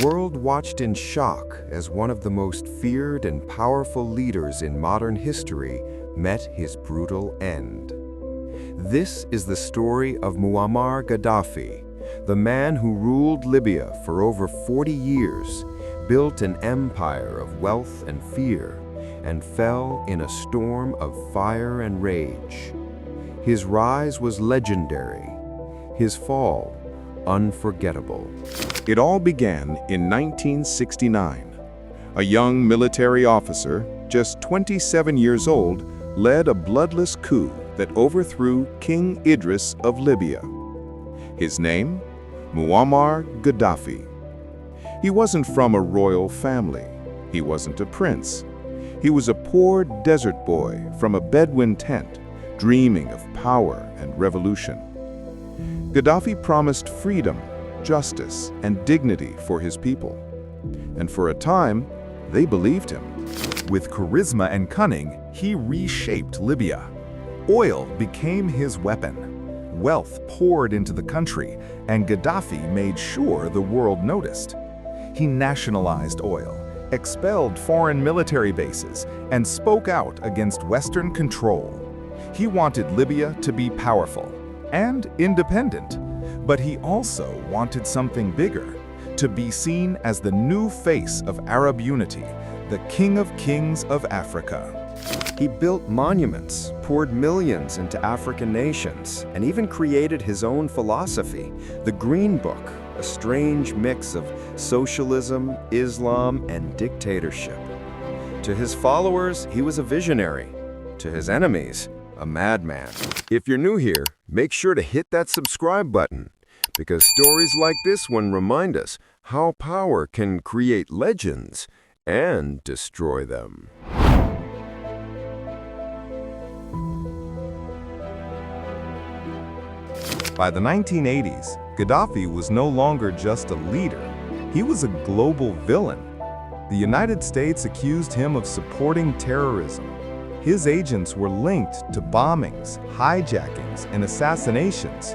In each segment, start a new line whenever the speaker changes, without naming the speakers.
world watched in shock as one of the most feared and powerful leaders in modern history met his brutal end. This is the story of Muammar Gaddafi, the man who ruled Libya for over 40 years, built an empire of wealth and fear, and fell in a storm of fire and rage. His rise was legendary, his fall unforgettable.
It all began in 1969. A young military officer, just 27 years old, led a bloodless coup that overthrew King Idris of Libya. His name? Muammar Gaddafi. He wasn't from a royal family. He wasn't a prince. He was a poor desert boy from a Bedouin tent, dreaming of power and revolution. Gaddafi promised freedom, justice, and dignity for his people. And for a time, they believed him.
With charisma and cunning, he reshaped Libya. Oil became his weapon. Wealth poured into the country, and Gaddafi made sure the world noticed. He nationalized oil, expelled foreign military bases, and spoke out against Western control. He wanted Libya to be powerful and independent, but he also wanted something bigger, to be seen as the new face of Arab unity, the King of Kings of Africa.
He built monuments, poured millions into African nations, and even created his own philosophy, the Green Book, a strange mix of socialism, Islam, and dictatorship. To his followers, he was a visionary. To his enemies, a madman. If you're new here, make sure to hit that subscribe button, because stories like this one remind us how power can create legends and destroy them.
By the 1980s, Gaddafi was no longer just a leader. He was a global villain. The United States accused him of supporting terrorism. His agents were linked to bombings, hijackings, and assassinations.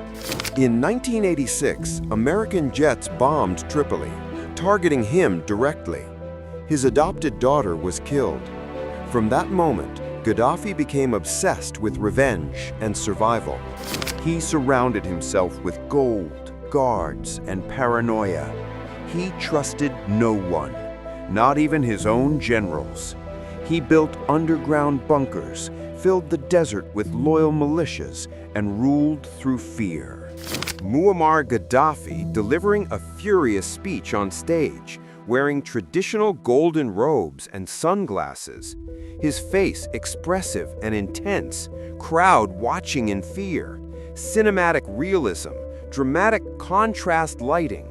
In 1986, American jets bombed Tripoli, targeting him directly. His adopted daughter was killed. From that moment, Gaddafi became obsessed with revenge and survival. He surrounded himself with gold, guards, and paranoia. He trusted no one, not even his own generals. He built underground bunkers, filled the desert with loyal militias, and ruled through fear. Muammar Gaddafi delivering a furious speech on stage, wearing traditional golden robes and sunglasses, his face expressive and intense, crowd watching in fear, cinematic realism, dramatic contrast lighting.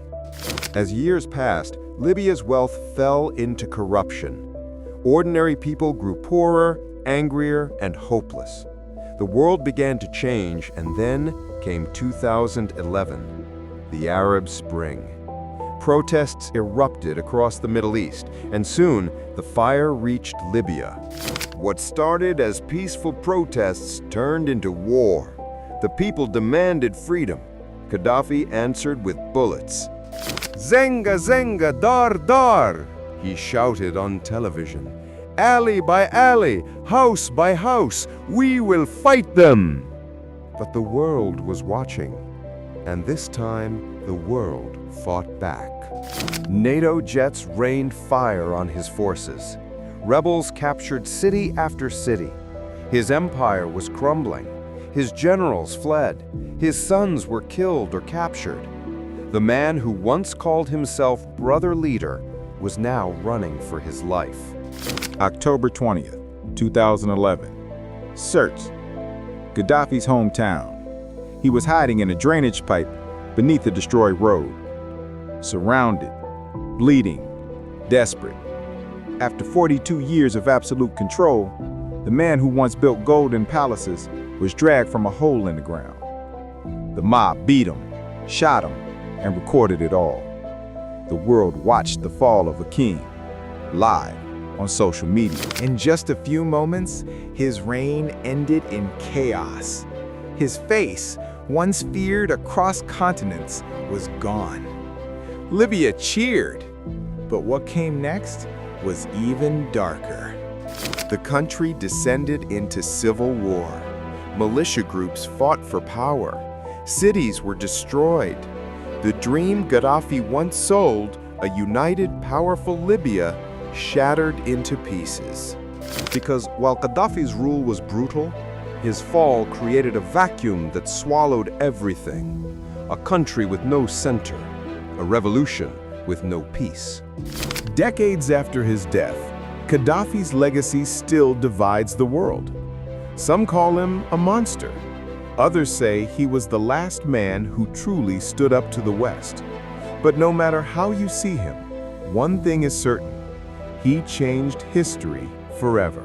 As years passed, Libya's wealth fell into corruption. Ordinary people grew poorer, angrier, and hopeless. The world began to change, and then came 2011, the Arab Spring. Protests erupted across the Middle East, and soon the fire reached Libya. What started as peaceful protests turned into war. The people demanded freedom. Gaddafi answered with bullets. "Zenga, zenga, dar, dar," he shouted on television. "Alley by alley, house by house, we will fight them." But the world was watching, and this time the world fought back. NATO jets rained fire on his forces. Rebels captured city after city. His empire was crumbling. His generals fled. His sons were killed or captured. The man who once called himself brother leader was now running for his life.
October 20th, 2011. Search. Gaddafi's hometown. He was hiding in a drainage pipe beneath a destroyed road. Surrounded, bleeding, desperate. After 42 years of absolute control, the man who once built golden palaces was dragged from a hole in the ground. The mob beat him, shot him, and recorded it all. The world watched the fall of a king, live on social media.
In just a few moments, his reign ended in chaos. His face, once feared across continents, was gone. Libya cheered, But what came next was even darker.
The country descended into civil war. Militia groups fought for power. Cities were destroyed. The dream Gaddafi once sold, a united, powerful Libya, shattered into pieces.
Because while Gaddafi's rule was brutal, his fall created a vacuum that swallowed everything. A country with no center, a revolution with no peace.
Decades after his death, Gaddafi's legacy still divides the world. Some call him a monster. Others say he was the last man who truly stood up to the West. But no matter how you see him, one thing is certain: he changed history forever.